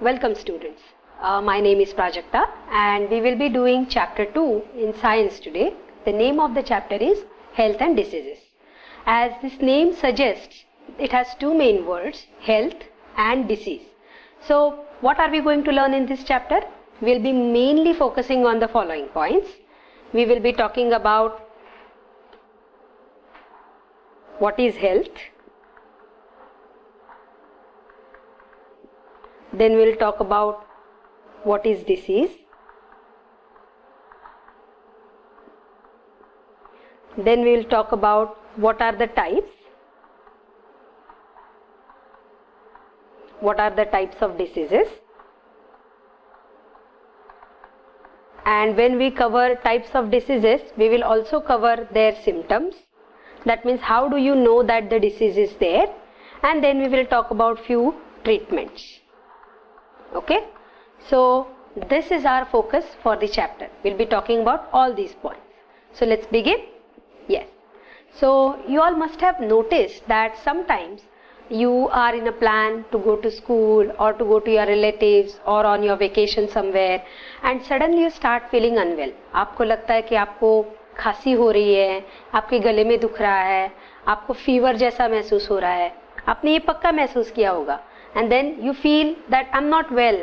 Welcome students. My name is Prajakta and we will be doing chapter 2 in science today. The name of the chapter is Health and Diseases. As this name suggests, it has two main words, health and disease. So what are we going to learn in this chapter? We will be mainly focusing on the following points. We will be talking about what is health. Then we will talk about what is disease. Then we will talk about what are the types. What are the types of diseases? And when we cover types of diseases, we will also cover their symptoms. That means how do you know that the disease is there? And then we will talk about few treatments. Okay, so this is our focus for the chapter. We'll be talking about all these points. So let's begin. Yes. So you all must have noticed that sometimes you are in a plan to go to school or to go to your relatives or on your vacation somewhere and suddenly you start feeling unwell. आपको लगता है कि आपको खांसी हो रही है, आपके गले में दुख रहा है, आपको फीवर जैसा महसूस हो रहा है. आपने ये पक्का महसूस किया होगा. And then you feel that I'm not well.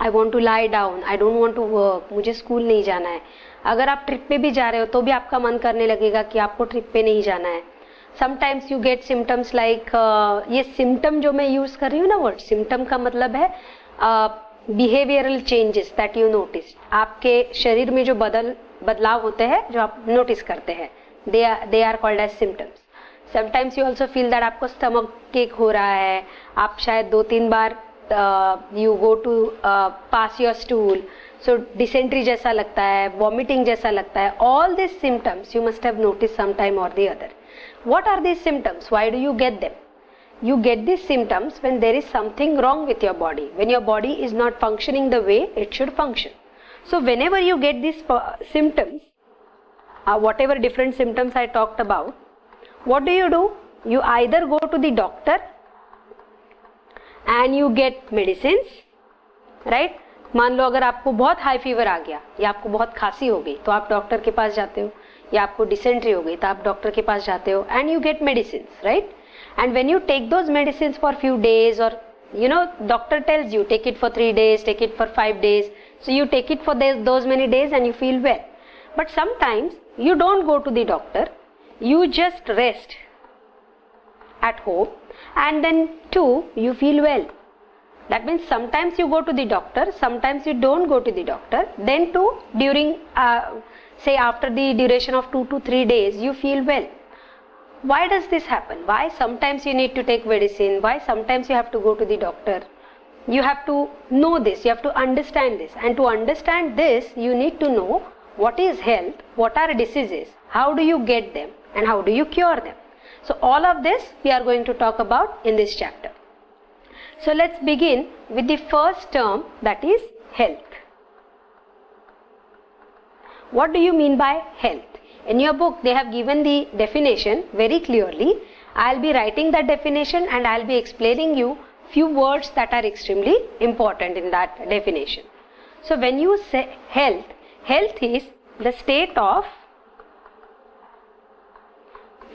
I want to lie down. I don't want to work. मुझे स्कूल नहीं जाना है. अगर आप ट्रिप पे भी जा रहे हो तो भी आपका मन करने लगेगा कि आपको ट्रिप पे नहीं जाना है. Sometimes you get symptoms like ये symptom जो मैं यूज कर रही हूँ ना वर्ड, symptom का मतलब है behavioral changes that you notice. आपके शरीर में जो बदलाव होते हैं जो आप नोटिस करते हैं, they are called as symptoms. Sometimes you also feel that आपको stomach ache हो रहा है, आप शायद 2-3 बार you go to pass your stool, so dysentery जैसा लगता है, vomiting जैसा लगता है. All these symptoms you must have noticed sometime or the other. What are these symptoms? Why do you get them? You get these symptoms when there is something wrong with your body, when your body is not functioning the way it should function. So whenever you get these symptoms, whatever different symptoms I talked about, what do? You either go to the doctor and you get medicines, right? मान लो अगर आपको बहुत high fever आ गया या आपको बहुत खांसी हो गई तो आप डॉक्टर के पास जाते हो, या आपको डिसेंट्री हो गई तो आप डॉक्टर के पास जाते हो and you get medicines, right? And when you take those medicines for few days, or doctor tells you take it for 3 days, take it for 5 days, so you take it for those many days and you feel well. But sometimes you don't go to the doctor, you just rest at home and then too you feel well. That means sometimes you go to the doctor, sometimes you don't go to the doctor, then too during say after the duration of 2 to 3 days you feel well. Why does this happen? Why sometimes you need to take medicine? Why sometimes you have to go to the doctor? You have to know this, you have to understand this, and to understand this you need to know what is health, what are diseases, how do you get them and how do you cure them. So all of this we are going to talk about in this chapter. So let's begin with the first term, that is health. What do you mean by health? In your book they have given the definition very clearly. I'll be writing that definition and I'll be explaining you few words that are extremely important in that definition. So when you say health, health is the state of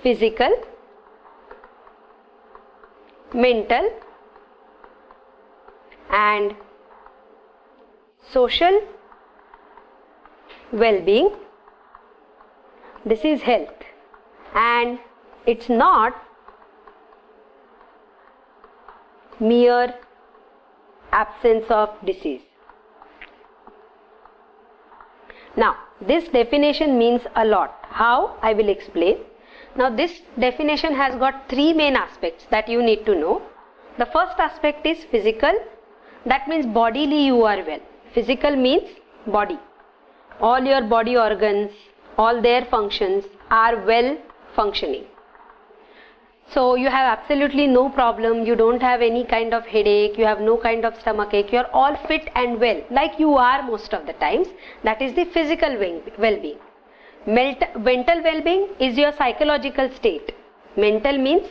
physical, mental and social well-being. This is health, and it's not mere absence of disease. Now this definition means a lot. How? I will explain. Now this definition has got 3 main aspects that you need to know. The first aspect is physical. That means bodily you are well. Physical means body. All your body organs, all their functions are well functioning. So you have absolutely no problem, you don't have any kind of headache, you have no kind of stomach ache, you are all fit and well, like you are most of the times. That is the physical well-being. Mental well-being is your psychological state. Mental means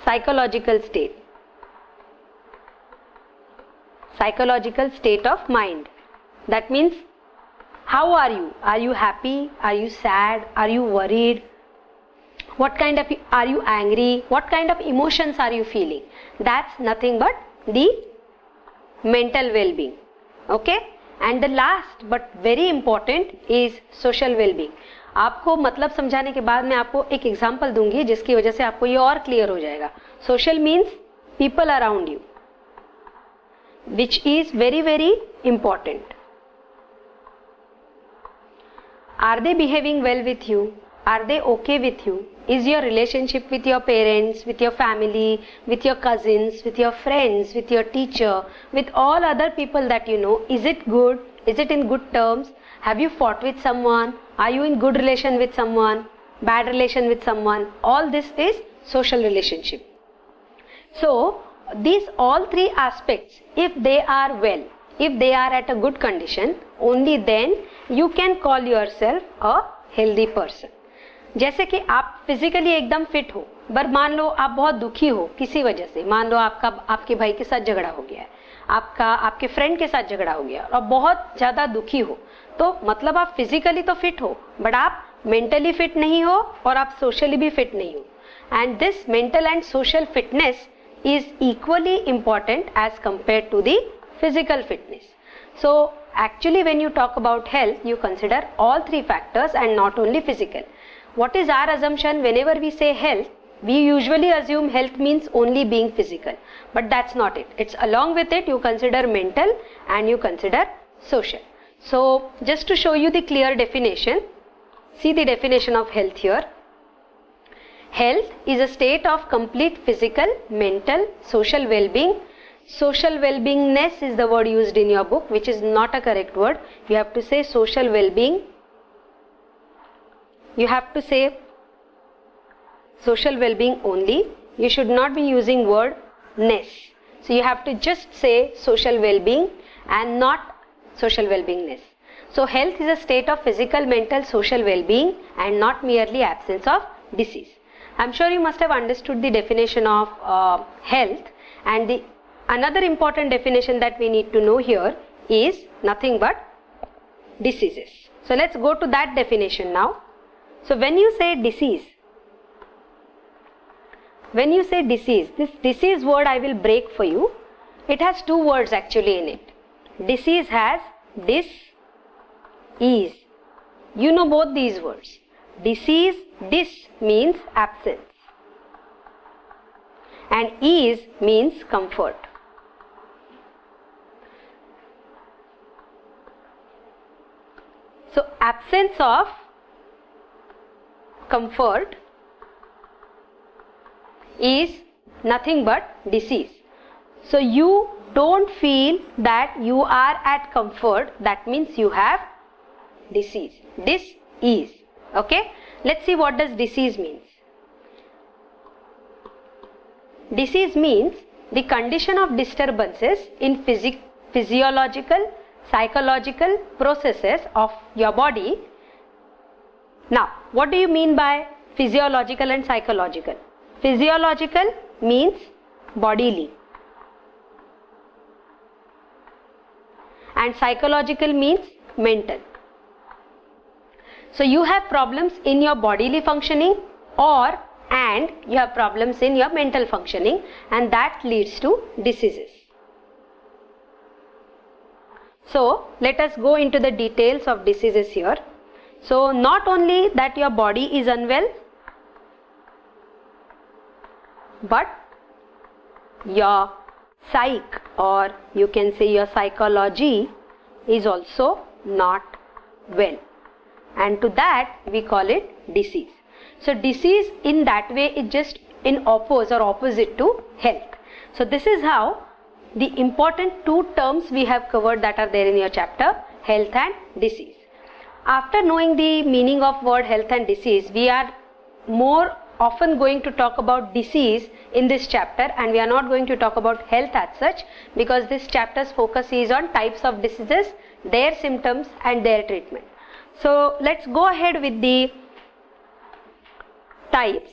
psychological state. psychological state of mind. That means, how are you? Are you happy? Are you sad? Are you worried? What kind of, are you angry? What kind of emotions are you feeling? That's nothing but the mental well-being. Okay? And the last but very important is social well-being. आपको मतलब समझाने के बाद मैं आपको एक example दूंगी जिसकी वजह से आपको ये और क्लियर हो जाएगा. Social means people around you, which is very very important. Are they behaving well with you? Are they okay with you? Is your relationship with your parents, with your family, with your cousins, with your friends, with your teacher, with all other people that you know, is it good? Is it in good terms? Have you fought with someone? Are you in good relation with someone? Bad relation with someone? All this is social relationship. So, these all three aspects, if they are well, if they are at a good condition, only then you can call yourself a healthy person. जैसे कि आप physically एकदम fit हो, पर मान लो आप बहुत दुखी हो किसी वजह से, मान लो आपके भाई के साथ झगड़ा हो गया है, आपके फ्रेंड के साथ झगड़ा हो गया और बहुत ज़्यादा दुखी हो, तो मतलब आप फिजिकली तो फिट हो बट आप मेंटली फिट नहीं हो और आप सोशली भी फिट नहीं हो. And this mental and social fitness is equally important as compared to the physical fitness. So actually when you talk about health, you consider all three factors and not only physical. What is our assumption? Whenever we say health, we usually assume health means only being physical, but that's not it. It's along with it you consider mental and you consider social. So just to show you the clear definition, see the definition of health here. Health is a state of complete physical, mental, social well-being. Social well-beingness is the word used in your book, which is not a correct word. You have to say social well-being. You have to say social well-being only. You should not be using word ness. So you have to just say social well-being and not social well-beingness. So health is a state of physical, mental, social well-being and not merely absence of disease. I'm sure you must have understood the definition of health, and the another important definition that we need to know here is nothing but diseases. So let's go to that definition now. So when you say disease, this disease word I will break for you. It has two words actually in it. Disease has dis-ease. You know both these words. Disease, dis means absence and ease means comfort. So absence of comfort is nothing but disease. So you don't feel that you are at comfort, that means you have disease, dis-ease. Okay, let's see what does disease means. Disease means the condition of disturbances in physiological, psychological processes of your body. Now, what do you mean by physiological and psychological? Physiological means bodily and psychological means mental. So you have problems in your bodily functioning and you have problems in your mental functioning, and that leads to diseases. So let us go into the details of diseases here. So not only that your body is unwell, but your psyche, or you can say your psychology, is also not well. And to that we call it disease. So disease in that way is just in opposite to health. So this is how the important two terms we have covered that are there in your chapter, health and disease. After knowing the meaning of word health and disease, we are more often going to talk about disease in this chapter, and we are not going to talk about health as such, because this chapter's focus is on types of diseases, their symptoms and their treatment. So let's go ahead with the types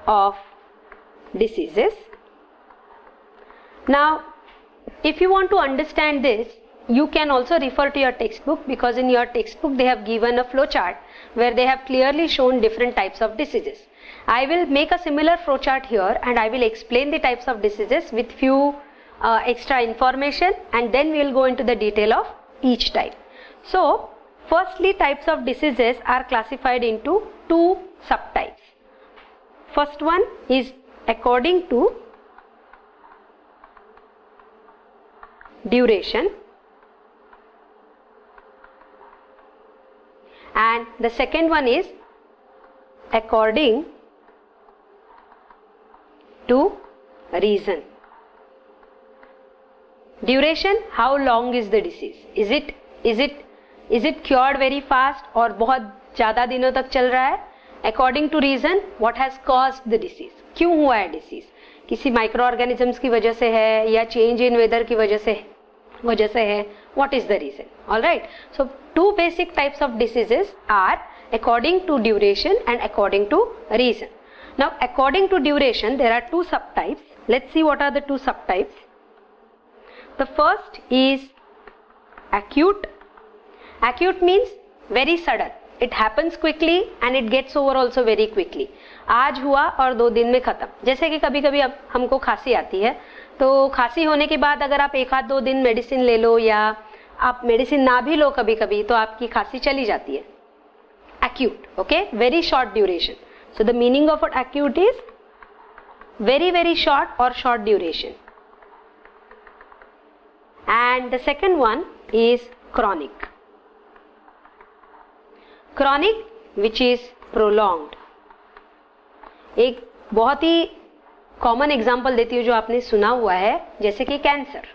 of diseases. Now if you want to understand this, you can also refer to your textbook, because in your textbook they have given a flow chart where they have clearly shown different types of diseases. I will make a similar flow chart here and I will explain the types of diseases with few extra information, and then we will go into the detail of each type. So firstly, types of diseases are classified into two subtypes. First one is according to duration, and the second one is according to reason. Duration, how long is the disease? Is it cured very fast और बहुत ज़्यादा दिनों तक चल रहा है? According to reason, what has caused the disease? क्यों हुआ है disease? किसी माइक्रो ऑर्गेनिजम्स की वजह से है या चेंज इन वेदर की वजह से है? What is the reason? All right. So two basic types of diseases are according to duration and according to reason. Now according to duration, there are two subtypes. Let's see what are the two subtypes. The first is acute. Acute means very sudden. It happens quickly and it gets over also very quickly. आज हुआ और 2 दिन में खत्म. जैसे कि कभी कभी अब हमको खांसी आती है, तो खांसी होने के बाद अगर आप 1-2 दिन मेडिसिन ले लो या आप मेडिसिन ना भी लो कभी कभी, तो आपकी खांसी चली जाती है. Acute, okay, very short duration. So the meaning of acute is very very short or short duration. And the second one is chronic. Chronic, which is prolonged. एक बहुत ही कॉमन एग्जाम्पल देती हूँ जो आपने सुना हुआ है, जैसे कि कैंसर.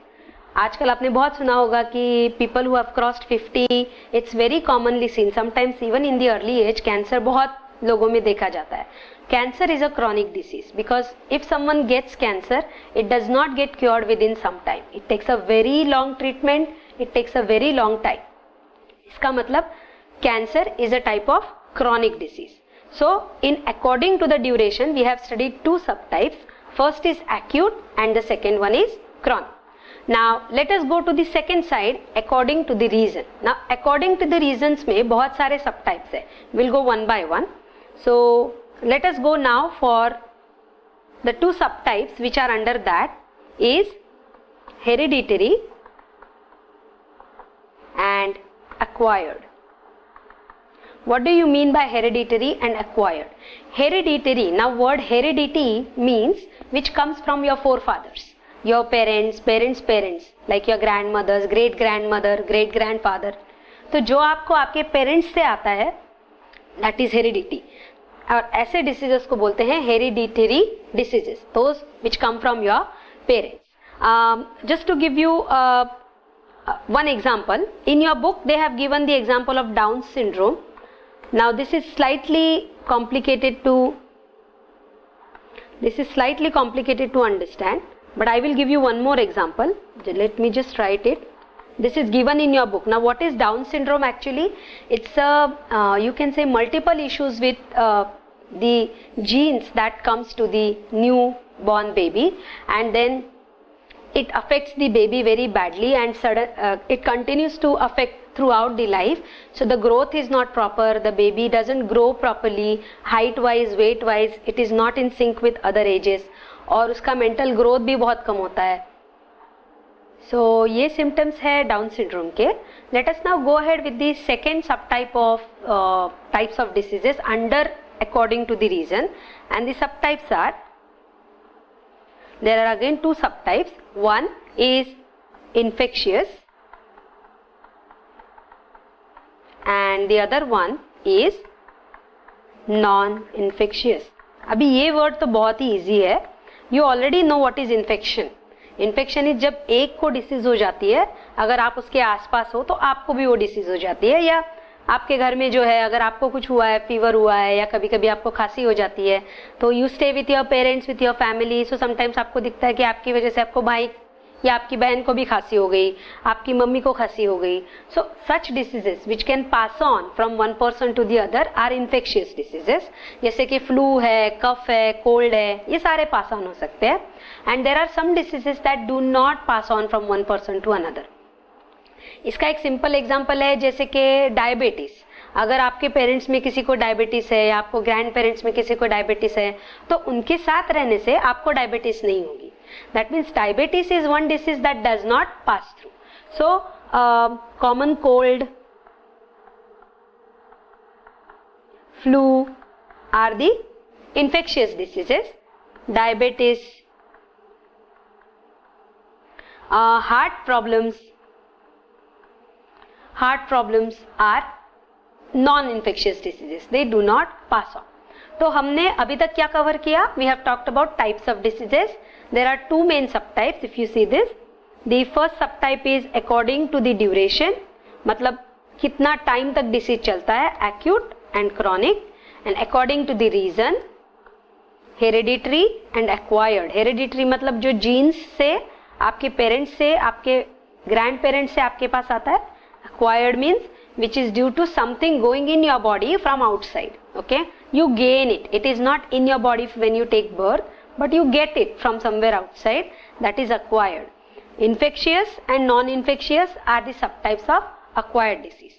आजकल आपने बहुत सुना होगा कि people who have crossed 50, it's very commonly seen, sometimes even in the early age, cancer बहुत लोगों में देखा जाता है. Cancer is a chronic disease because if someone gets cancer, it does not get cured within some time. It takes a very long treatment, it takes a very long time. इसका मतलब cancer is a type of chronic disease. So in according to the duration, we have studied two subtypes. First is acute and the second one is chronic. Now let us go to the second side, according to the reason. Now according to the reasons में बहुत सारे subtypes है. We'll go one by one. So let us go now for the two subtypes which are under that is hereditary and acquired. What do you mean by hereditary and acquired? Hereditary, now word heredity means which comes from your forefathers, your parents, parents, like your grandmothers, great grandmother, great grandfather. तो जो आपको आपके parents से आता है, that is heredity. और ऐसे diseases को बोलते हैं hereditary diseases, those which come from your parents. Just to give you one example, in your book they have given the example of Down syndrome. Now this is slightly complicated to understand, but I will give you one more example. Let me just write it. This is given in your book. Now what is Down syndrome actually? It's a you can say multiple issues with the genes that comes to the newborn baby, and then it affects the baby very badly, and it continues to affect throughout the life. So the growth is not proper, the baby doesn't grow properly, height wise, weight wise, it is not in sync with other ages, और उसका mental growth भी बहुत कम होता है. So ये symptoms है Down syndrome के. Let us now go ahead with the second subtype of types of diseases under according to the reason, and the subtypes are, there are again two subtypes. One is infectious and the other one is non-infectious. अभी ये word तो बहुत ही easy है. You already know what is infection. Infection is जब एक को disease हो जाती है, अगर आप उसके आसपास हो तो आपको भी वो डिसीज हो जाती है, या आपके घर में जो है अगर आपको कुछ हुआ है, फीवर हुआ है या कभी कभी आपको खांसी हो जाती है, तो you stay with your parents, with your family. So sometimes आपको दिखता है कि आपकी वजह से आपको भाई या आपकी बहन को भी खांसी हो गई, आपकी मम्मी को खांसी हो गई. So such diseases which can pass on from one person to the other are infectious diseases. जैसे कि फ्लू है, कफ है, कोल्ड है, ये सारे पास ऑन हो सकते हैं. And there are some diseases that do not pass on from one person to another. इसका एक सिंपल एग्जांपल है जैसे कि डायबिटीज. अगर आपके पेरेंट्स में किसी को डायबिटीज है या आपको ग्रैंड पेरेंट्स में किसी को डायबिटीज है तो उनके साथ रहने से आपको डायबिटीज नहीं होगी. That means diabetes is one disease that does not pass through. So common cold, flu are the infectious diseases. Diabetes, heart problems are non-infectious diseases. They do not pass on. तो हमने अभी तक क्या cover किया? We have talked about types of diseases. There are two main subtypes. If you see this, the first subtype is according to the duration. मतलब कितना time तक disease चलता है, acute and chronic. And according to the reason, hereditary and acquired. Hereditary मतलब जो jeans से, आपके parents से, आपके ग्रैंड पेरेंट्स से आपके पास आता है. Acquired means which is due to something going in your body from outside. Okay, you gain it. It is not in your body when you take birth, but you get it from somewhere outside. That is acquired. Infectious and non infectious are the sub types of acquired disease.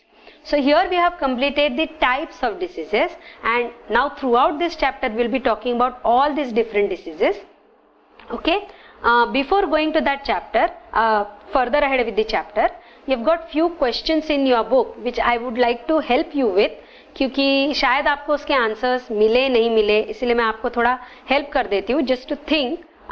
So here we have completed the types of diseases, and now throughout this chapter we'll be talking about all these different diseases. Okay, before going to that chapter, further ahead with the chapter, you've got few questions in your book which I would like to help you with, क्योंकि शायद आपको उसके answers मिले नहीं मिले, इसलिए मैं आपको थोड़ा हेल्प कर देती हूँ just to think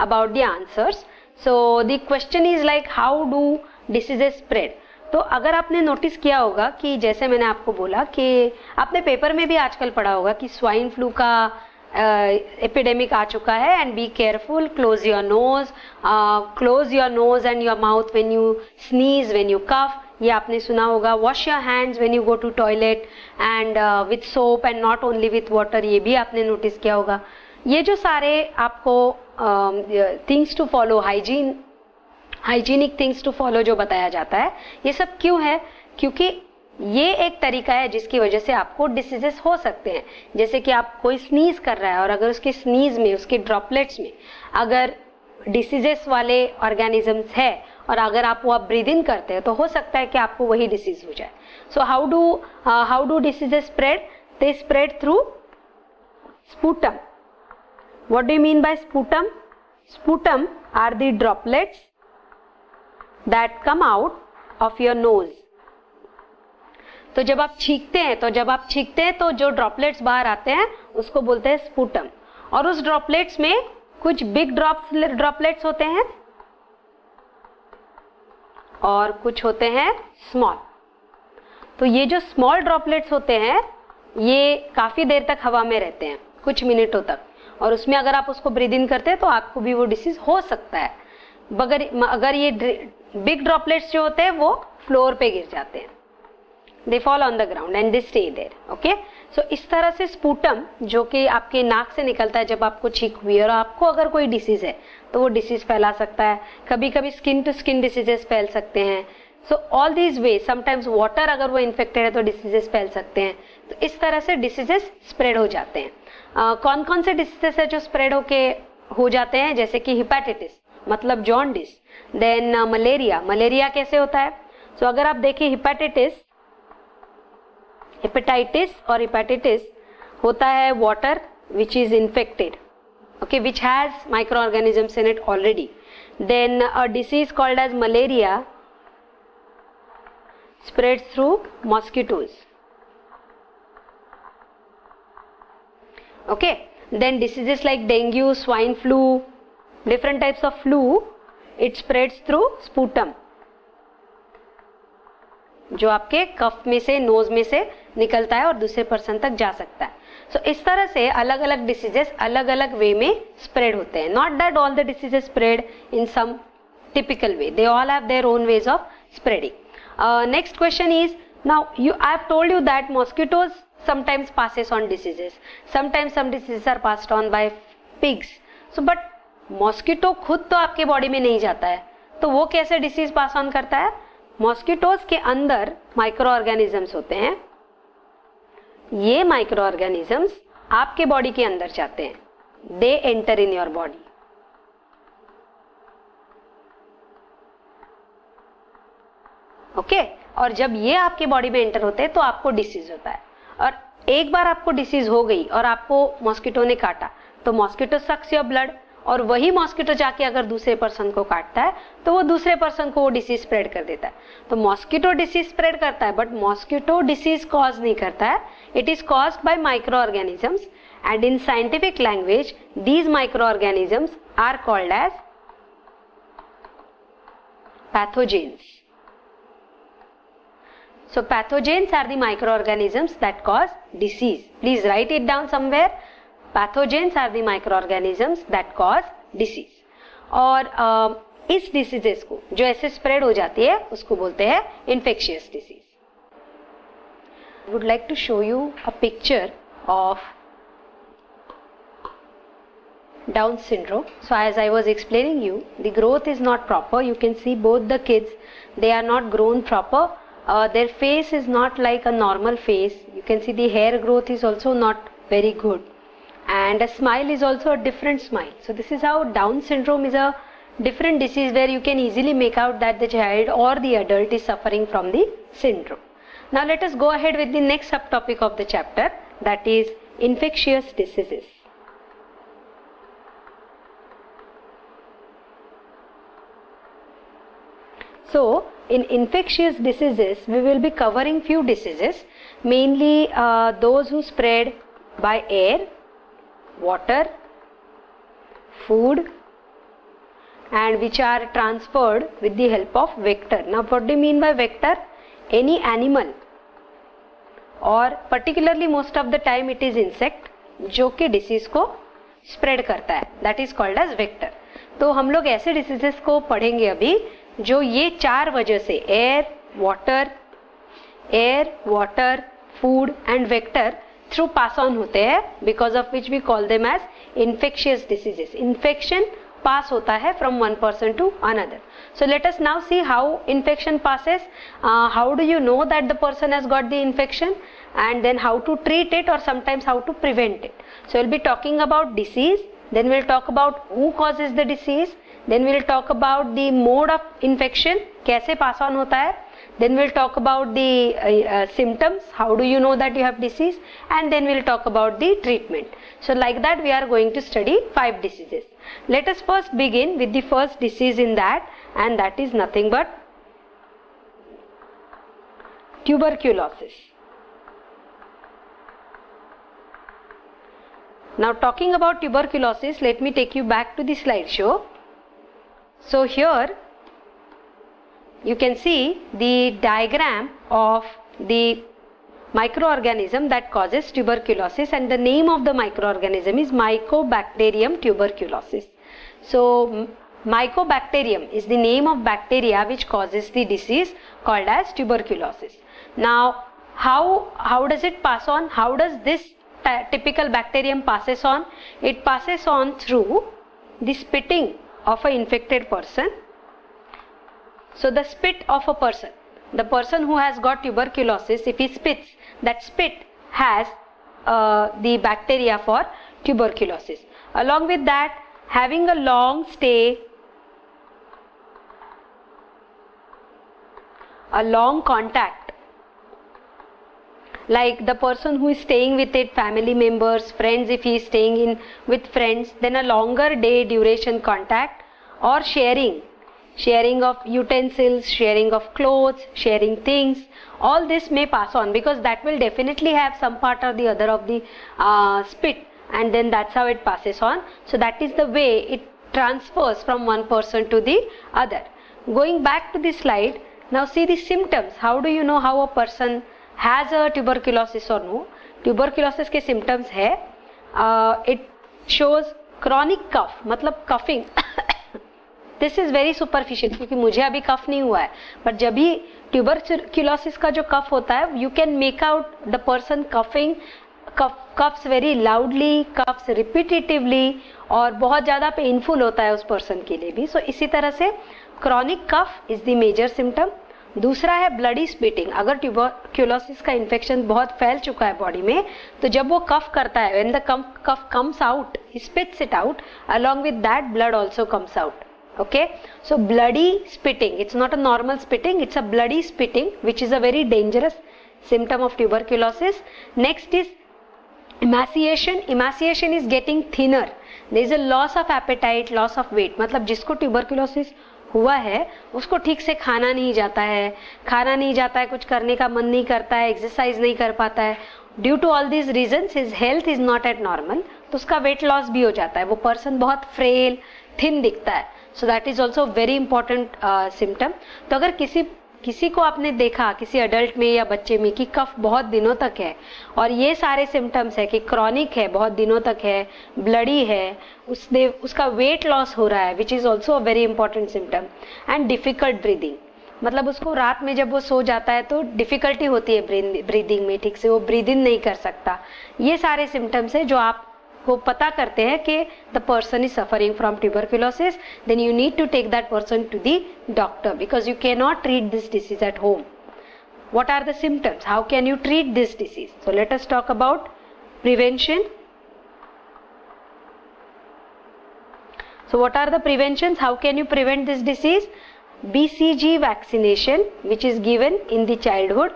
about the answers. So the question is like how do diseases spread. तो अगर आपने नोटिस किया होगा कि जैसे मैंने आपको बोला कि आपने पेपर में भी आजकल पढ़ा होगा कि स्वाइन फ्लू का एपिडेमिक आ चुका है. And be careful, close your nose and your mouth when you sneeze, when you cough. ये आपने सुना होगा. Wash your hands when you go to toilet and with soap and not only with water. ये भी आपने notice किया होगा. ये जो सारे आपको things to follow, hygienic things to follow जो बताया जाता है, ये सब क्यों है? क्योंकि ये एक तरीका है जिसकी वजह से आपको डिसीजेस हो सकते हैं. जैसे कि आप कोई स्नीज कर रहा है और अगर उसके स्नीज में, उसके ड्रॉपलेट्स में अगर डिसीजेस वाले ऑर्गेनिजम्स है और अगर आप वो ब्रीद इन करते हैं तो हो सकता है कि आपको वही डिसीज हो जाए. So how do diseases spread? They spread through sputum. What do you mean by sputum? Sputum are the droplets that come out of your nose. तो जब आप छींकते हैं तो जो ड्रॉपलेट्स बाहर आते हैं उसको बोलते हैं स्पूटम. और उस ड्रॉपलेट्स में कुछ बिग ड्रॉपलेट्स होते हैं और कुछ होते हैं स्मॉल. तो ये जो स्मॉल ड्रॉपलेट्स होते हैं ये काफी देर तक हवा में रहते हैं, कुछ मिनटों तक, और उसमें अगर आप उसको ब्रीद इन करते हैं तो आपको भी वो डिसीज हो सकता है. अगर ये बिग ड्रॉपलेट्स जो होते हैं वो फ्लोर पे गिर जाते हैं, they fall on the ground and they stay there. Okay, so इस तरह से स्पूटम जो कि आपके नाक से निकलता है जब आपको छींक हुई है और आपको अगर कोई डिसीज है तो वो डिसीज फैला सकता है. कभी कभी स्किन टू स्किन डिसीजेस फैल सकते हैं. So all these way, sometimes water अगर वो इन्फेक्टेड है तो डिसीजेस फैल सकते हैं. तो इस तरह से डिसीजेस स्प्रेड हो जाते हैं. कौन कौन से डिसीजेस है जो स्प्रेड हो जाते हैं? जैसे कि हिपेटाइटिस मतलब जॉन्डिस, देन मलेरिया. मलेरिया कैसे होता है? सो अगर आप देखें हेपेटाइटिस और हेपेटाइटिस होता है water which is infected, okay, which has micro organisms in it already. Then a disease called as malaria spreads through mosquitoes. Okay, then diseases like dengue, swine flu, different types of flu, it spreads through sputum, जो आपके कफ में से, knows में से निकलता है और दूसरे पर्सन तक जा सकता है. सो इस तरह से अलग अलग डिसीजेस अलग अलग वे में स्प्रेड होते हैं. Not that all the diseases spread in some typical way, they all have their own ways of spreading. Next question is, now I have told you that mosquitoes sometimes passes on diseases, sometimes some diseases are passed on by pigs. So but mosquito खुद तो आपके body में नहीं जाता है, तो वो कैसे डिसीज पास ऑन करता है? मॉस्किटोज के अंदर माइक्रो ऑर्गेनिजम्स होते हैं, ये माइक्रो ऑर्गेनिजम्स आपके बॉडी के अंदर जाते हैं, they enter in your body. Okay, और जब ये आपके बॉडी में एंटर होते हैं तो आपको डिसीज होता है. और एक बार आपको डिसीज हो गई और आपको मॉस्किटो ने काटा, तो मॉस्किटो सक्स योर ब्लड, और वही मॉस्किटो जाके अगर दूसरे पर्सन को काटता है तो वो दूसरे पर्सन को वो डिसीज स्प्रेड कर देता है. तो मॉस्किटो डिसीज स्प्रेड करता है, बट मॉस्किटो डिसीज कॉज नहीं करता है. It is caused by micro organisms, and in scientific language these micro organisms are called as pathogens. So pathogens are the microorganisms that cause disease. Please write it down somewhere. Pathogens are the microorganisms that cause disease. और इस diseases को जो ऐसे spread हो जाती है उसको बोलते हैं infectious disease. I would like to show you a picture of Down syndrome. So as I was explaining you, the growth is not proper. You can see both the kids, they are not grown proper. Their face is not like a normal face. You can see the hair growth is also not very good, and a smile is also a different smile. So this is how Down syndrome is a different disease where you can easily make out that the child or the adult is suffering from the syndrome. Now let us go ahead with the next subtopic of the chapter, that is infectious diseases. So in infectious diseases, we will be covering few diseases, mainly those who spread by air, water, food, and which are transferred with the help of vector. Now what do you mean by vector? Any animal, or particularly most of the time it is insect, जो कि disease को spread करता है, that is called as vector. तो हम लोग ऐसे diseases को पढ़ेंगे अभी जो ये चार वजह से air, water, food and vector through pass on होते हैं, because of which we call them as infectious diseases. Infection pass होता है from one person to another. So let us now see how infection passes. How do you know that the person has got the infection, and then how to treat it, or sometimes how to prevent it. So we'll be talking about disease, then we'll talk about who causes the disease, then we'll talk about the mode of infection, कैसे pass on होता है, then we'll talk about the symptoms, how do you know that you have disease, and then we'll talk about the treatment. So like that we are going to study 5 diseases. Let us first begin with the first disease in that, and that is nothing but tuberculosis. Now talking about tuberculosis, let me take you back to the slideshow. So here you can see the diagram of the microorganism that causes tuberculosis, and the name of the microorganism is Mycobacterium tuberculosis. So Mycobacterium is the name of bacteria which causes the disease called as tuberculosis. Now how does it pass on? How does this typical bacterium passes on? It passes on through the spitting of an infected person. So the spit of a person, the person who has got tuberculosis, if he spits, that spit has the bacteria for tuberculosis. Along with that, having a long stay, a long contact, like the person who is staying with it, family members, friends, if he is staying in with friends, then a longer day duration contact, or sharing of utensils, sharing of clothes, sharing things, all this may pass on, because that will definitely have some part or the other of the spit, and then that's how it passes on. So that is the way it transfers from one person to the other. Going back to the slide, now see the symptoms. How do you know how a person has a tuberculosis or no? Tuberculosis के symptoms है, it shows chronic cough, मतलब coughing. This is very superficial, क्योंकि मुझे अभी कफ नहीं हुआ है, but जब भी tuberculosis का जो कफ होता है, you can make out the person coughing, coughs very loudly, coughs repetitively, और बहुत ज़्यादा पेनफुल होता है उस पर्सन के लिए भी. सो इसी तरह से chronic cough is the major symptom. दूसरा है ब्लडी स्पिटिंग. अगर ट्यूबरक्यूलोसिस का इन्फेक्शन बहुत फैल चुका है बॉडी में, तो जब वो कफ करता है, when the cough comes out, he spits it out, along with that blood also comes out. Okay, so bloody spitting, it's not a normal spitting, it's a bloody spitting, which is a very dangerous symptom of tuberculosis. Next is emaciation. Emaciation is getting thinner. There is a loss of appetite, loss of weight. मतलब जिसको tuberculosis हुआ है उसको ठीक से खाना नहीं जाता है, कुछ करने का मन नहीं करता है, एक्सरसाइज नहीं कर पाता है. Due to all these reasons his health is not at normal. तो उसका वेट लॉस भी हो जाता है, वो पर्सन बहुत फ्रेल, थिन दिखता है. So that is also very important symptom. तो अगर किसी को आपने देखा, किसी अडल्ट में या बच्चे में, कि कफ बहुत दिनों तक है और ये सारे सिम्टम्स है कि क्रॉनिक है, बहुत दिनों तक है, ब्लडी है, उसका वेट लॉस हो रहा है, which is also a very important symptom. And difficult breathing, मतलब उसको रात में जब वो सो जाता है तो डिफिकल्टी होती है ब्रीदिंग में, ठीक से वो ब्रीदिंग नहीं कर सकता. ये सारे सिम्टम्स है जो आप को पता करते हैं कि the person is suffering from tuberculosis. Then you need to take that person to the doctor because you can not treat this disease at home. What are the symptoms, how can you treat this disease? So let us talk about prevention. So what are the preventions? How can you prevent this disease? BCG vaccination, which is given in the childhood,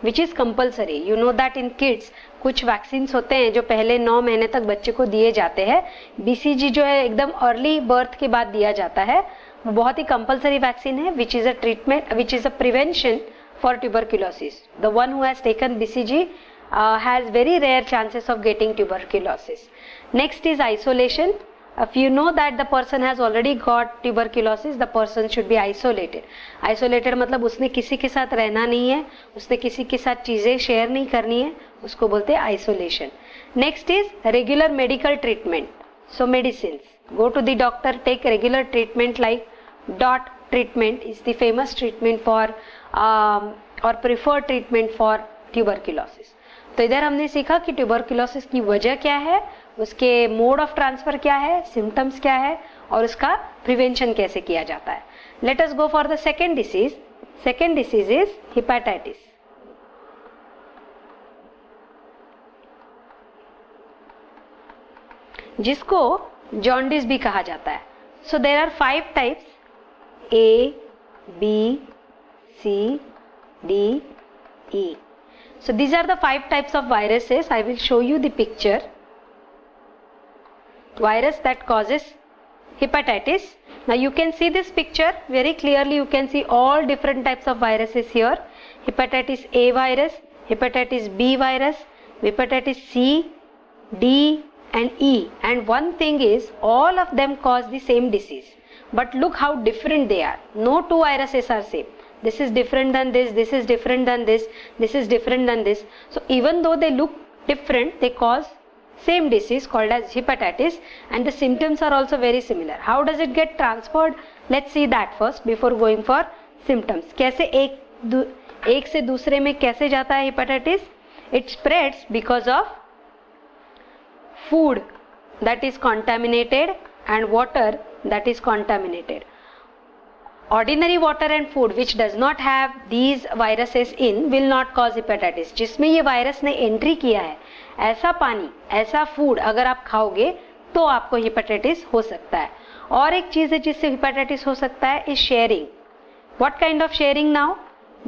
which is compulsory. You know that in kids कुछ vaccines होते हैं जो पहले 9 महीने तक बच्चे को दिए जाते हैं. BCG जो है एकदम अर्ली बर्थ के बाद दिया जाता है, वो बहुत ही कंपल्सरी वैक्सीन है, which is a treatment, which is a prevention for tuberculosis. The one who has taken BCG has very rare chances of getting tuberculosis. Next is isolation. If you know that the person has already got tuberculosis, the person should be isolated. Isolated मतलब उसने किसी के साथ रहना नहीं है, उसने किसी के साथ चीजें शेयर नहीं करनी है, उसको बोलते हैं isolation. Next is regular medical treatment. So medicines. Go to the doctor, take regular treatment like DOT treatment is the famous treatment for or preferred treatment for tuberculosis. तो इधर हमने सीखा कि ट्यूबरक्यूलोसिस की वजह क्या है, उसके मोड ऑफ ट्रांसफर क्या है, सिम्टम्स क्या है और उसका प्रिवेंशन कैसे किया जाता है. Let us go for the second disease. Second disease is hepatitis. जिसको जॉन्डिस भी कहा जाता है. So there are 5 types, A, B, C, D, E. So these are the 5 types of viruses. I will show you the picture. Virus that causes hepatitis. Now you can see this picture very clearly. You can see all different types of viruses here. Hepatitis A virus, hepatitis B virus, hepatitis C, D and E. And one thing is, all of them cause the same disease. But look how different they are. No 2 viruses are same. This is different than this, this is different than this, this is different than this. So even though they look different, they cause same disease called as hepatitis, and the symptoms are also very similar. How does it get transferred? Let's see that first before going for symptoms. कैसे एक से दूसरे में कैसे जाता है hepatitis? It spreads because of food that is contaminated and water that is contaminated. Ordinary water and food which does not have these viruses in will not cause hepatitis. जिसमें ये वायरस ने एंट्री किया है, ऐसा पानी, ऐसा food अगर आप खाओगे तो आपको हेपेटाइटिस हो सकता है. और एक चीज है जिससे हेपेटाइटिस हो सकता है is sharing. What kind of sharing now?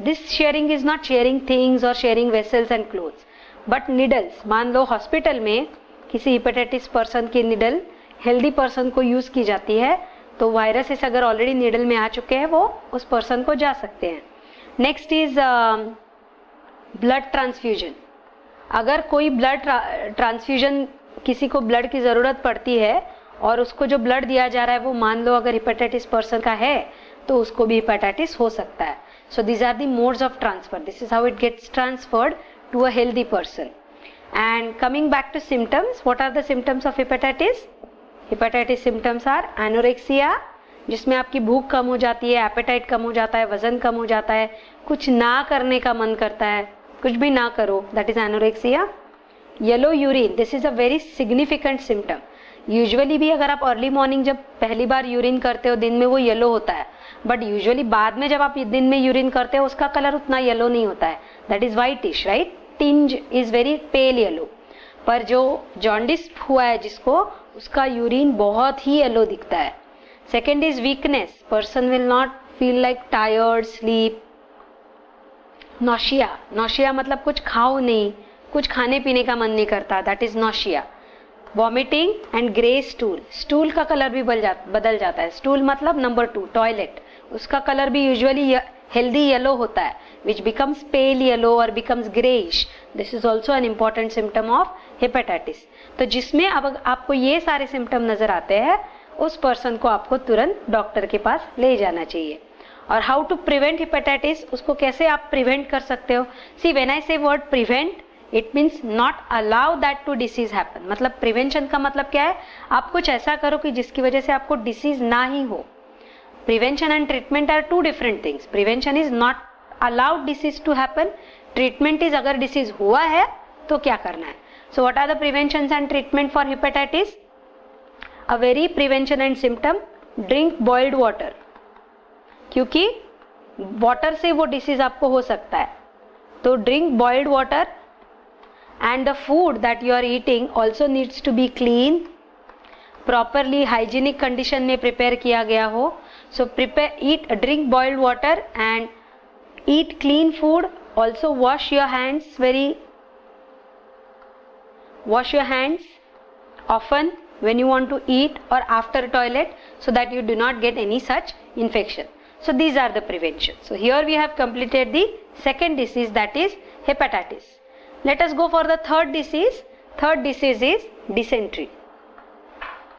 This sharing is not sharing things or sharing vessels and clothes, but needles. मान लो हॉस्पिटल में किसी हेपेटाइटिस पर्सन की निडल हेल्दी पर्सन को यूज की जाती है, तो वायरसेस अगर ऑलरेडी नीडल में आ चुके हैं वो उस पर्सन को जा सकते हैं. Next is blood transfusion. अगर कोई ब्लड ट्रांसफ्यूजन, किसी को ब्लड की ज़रूरत पड़ती है और उसको जो ब्लड दिया जा रहा है वो मान लो अगर हेपेटाइटिस पर्सन का है तो उसको भी हेपेटाइटिस हो सकता है. So these are the modes of transfer. This is how it gets transferred to a healthy person. And coming back to symptoms, what are the symptoms of hepatitis? Hepatitis symptoms are anorexia, जिसमें आपकी भूख कम हो जाती है, apatite कम हो जाता है, वजन कम हो जाता है, कुछ ना करने का मन करता है, कुछ भी ना करो, that is anorexia. Yellow urine, this is a very significant symptom. Usually भी अगर आप अर्ली मॉर्निंग जब पहली बार यूरिन करते हो दिन में वो येलो होता है, बट यूजुअली बाद में जब आप दिन में यूरिन करते हो उसका कलर उतना येलो नहीं होता है, that is whitish, right, tinge is very pale yellow. पर जो जॉन्डिस हुआ है जिसको, उसका यूरिन बहुत ही येलो दिखता है। Second is weakness, person will not feel like tired, sleep. Nausea, nausea मतलब कुछ खाओ नहीं, कुछ खाने पीने का मन नहीं करता, that is nausea. Vomiting and grey stool, stool का कलर भी बदल जाता है। स्टूल मतलब नंबर 2 टॉयलेट, उसका कलर भी यूजुअली हेल्दी येलो होता है, विच बिकम्स पेल येलो और becomes greyish. This is also an important symptom of hepatitis. तो जिसमें अब आपको ये सारे सिम्टम नजर आते हैं, उस पर्सन को आपको तुरंत डॉक्टर के पास ले जाना चाहिए। और हाउ टू प्रिवेंट हेपेटाइटिस, उसको कैसे आप प्रिवेंट कर सकते हो? सी when I say word prevent, it means not allow that to disease happen. मतलब प्रिवेंशन का मतलब क्या है? आप कुछ ऐसा करो कि जिसकी वजह से आपको डिसीज ना ही हो। Prevention and treatment are two different things. Prevention is not allowed disease to happen, treatment is अगर डिसीज हुआ है तो क्या करना है। So what are the prevention and treatment for hepatitis? A very prevention and symptom, drink boiled water, क्योंकि water से वो डिसीज आपको हो सकता है। तो drink boiled water and the food that you are eating also needs to be clean, properly hygienic condition में prepare किया गया हो। So drink boiled water and eat clean food. Also wash your hands often when you want to eat or after toilet, so that you do not get any such infection. So these are the prevention. So here we have completed the second disease, that is hepatitis. Let us go for the third disease. Third disease is dysentery.